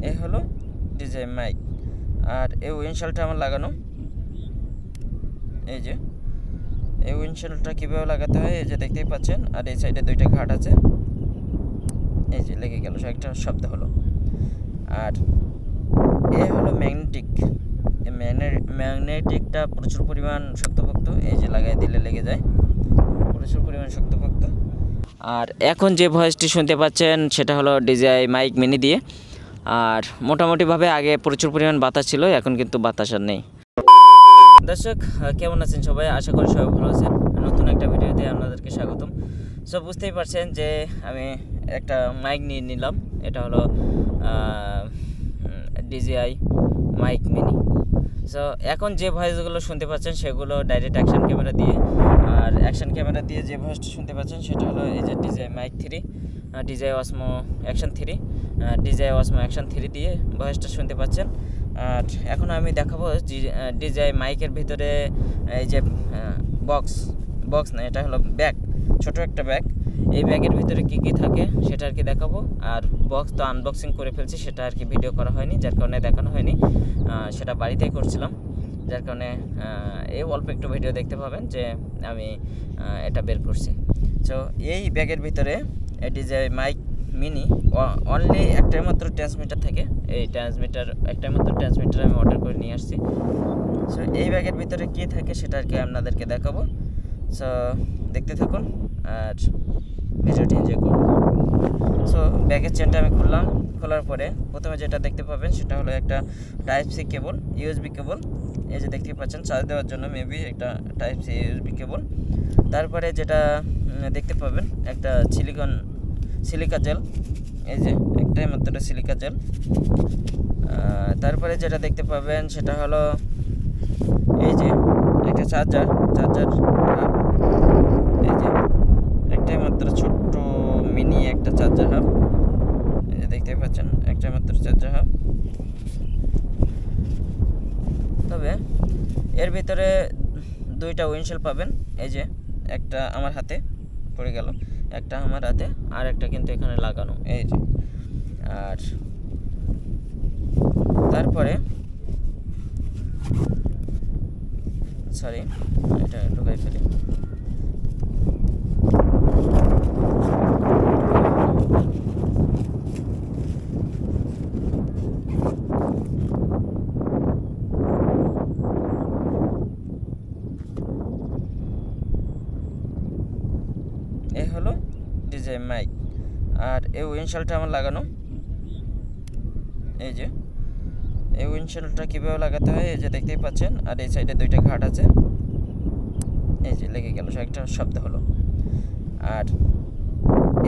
এই হলো DJ mic. আর এই উইন্ডশিল্ডটা আমার লাগানো, এই যে এই উইন্ডশিল্ডটা কীভাবে লাগাতে হয় এই যে দেখতেই পাচ্ছেন। আর এই সাইডে দুইটা ঘাট আছে, এই যে লেগে গেল, একটা শব্দ হলো। আর এ হলো ম্যাগনেটিক। এই ম্যাগনেটিকটা প্রচুর পরিমাণ শক্তপোক্ত, এই যে লাগাই দিলে লেগে যায়, প্রচুর পরিমাণ শক্তপোক্ত। আর এখন যে ভয়েসটি শুনতে পাচ্ছেন সেটা হলো ডিজে মাইক মিনি দিয়ে। আর মোটামুটিভাবে আগে প্রচুর পরিমাণ বাতাস ছিল, এখন কিন্তু বাতাস আর নেই। দর্শক কেমন আছেন সবাই? আশা করি সবাই ভালো আছেন। নতুন একটা ভিডিওতে আপনাদেরকে স্বাগতম। সো বুঝতেই পারছেন যে আমি একটা মাইক নিয়ে নিলাম, এটা হলো ডিজিআই মাইক মিনি। সো এখন যে ভয়েসগুলো শুনতে পাচ্ছেন সেগুলো ডাইরেক্ট অ্যাকশন ক্যামেরা দিয়ে। আর অ্যাকশন ক্যামেরা দিয়ে যে ভয়েসটা শুনতে পাচ্ছেন সেটা হলো এই যে DJI mic 3, DJI Osmo Action 3, DJI Osmo Action 3 দিয়ে ভয়েসটা শুনতে পাচ্ছেন। আর এখন আমি দেখাবো ডিজিআই মাইকের ভিতরে এই যে বক্স না, এটা হলো ব্যাগ, ছোট একটা ব্যাগ। এই ব্যাগের ভিতরে কী কী থাকে সেটা আর কি দেখাবো। আর বক্স তো আনবক্সিং করে ফেলছি, সেটা আর কি ভিডিও করা হয়নি, যার কারণে দেখানো হয়নি। সেটা বাড়িতেই করছিলাম, যার কারণে এই অল্প একটু ভিডিও দেখতে পাবেন যে আমি এটা বের করছি। সো এই ব্যাগের ভিতরে ডিজিআই মাইক মিনি অনলি একটাই মাত্র ট্রান্সমিটার থাকে। এই একটাই মাত্র ট্রান্সমিটার আমি অর্ডার করে নিয়ে আসছি। সো এই ব্যাগের ভিতরে কী থাকে সেটা আর কি আপনাদেরকে দেখাবো। সো দেখতে থাকুন আর ভিডিওটি এনজয় করুন। সো ব্যাগের চেনটা আমি খোলার পরে প্রথমে যেটা দেখতে পাবেন সেটা হলো একটা type C cable, USB cable. এই যে দেখতে পাচ্ছেন চার্জ দেওয়ার জন্য মেবি একটা টাইপ সি ইউএসবি কেবল। তারপরে যেটা দেখতে পাবেন একটা সিলিকা জেল, এই যে একটাই মাত্র সিলিকা জেল। তারপরে যেটা দেখতে পাবেন সেটা হলো এই যে একটা চার্জার, এই যে একটাই মাত্র ছোট্ট মিনি একটা চার্জার হাব, এই যে দেখতে পাচ্ছেন একটাই মাত্র চার্জার হাব। তবে এর ভিতরে দুইটা উইন্ডশিল্ড পাবেন, এই যে একটা আমার হাতে পড়ে গেল, একটা আমার হাতে, আর একটা কিন্তু এখানে লাগানো, এই যে। আর তারপরে সরি এটা ঢুকাই ফেলি। এই হলো ডিজে মাইক। আর এই উইন্ডশিল্ডটা আমার লাগানো, এই যে এই উইন্ডশিল্ডটা কীভাবে লাগাতে হয় এই যে দেখতেই পাচ্ছেন। আর এই সাইডে দুইটা ঘাট আছে, এই যে লেগে গেল, একটা শব্দ হলো। আর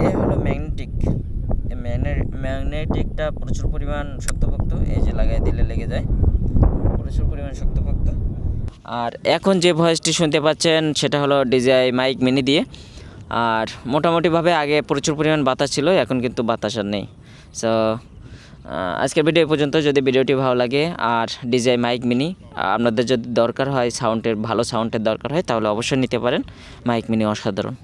এ হলো ম্যাগনেটিক। এই ম্যাগনেটিকটা প্রচুর পরিমাণ শক্তপোক্ত, এই যে লাগাই দিলে লেগে যায়, প্রচুর পরিমাণ শক্তপোক্ত। আর এখন যে ভয়েসটি শুনতে পাচ্ছেন সেটা হলো ডিজিআই মাইক মিনি দিয়ে। আর মোটামুটিভাবে আগে প্রচুর পরিমাণ বাতাস ছিল, এখন কিন্তু বাতাস আর নেই। সো আজকের ভিডিও পর্যন্ত। যদি ভিডিওটি ভালো লাগে আর ডিজিআই মাইক মিনি আপনাদের যদি দরকার হয়, ভালো সাউন্ডের দরকার হয়, তাহলে অবশ্যই নিতে পারেন। মাইক মিনি অসাধারণ।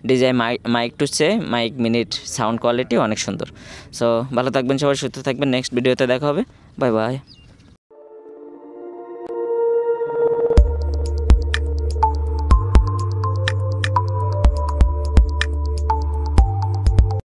DJI Mic to say Mic মিনির সাউন্ড কোয়ালিটি অনেক সুন্দর। সো ভালো থাকবেন সবাই, সুস্থ থাকবেন। নেক্সট ভিডিওতে দেখা হবে। Bye bye.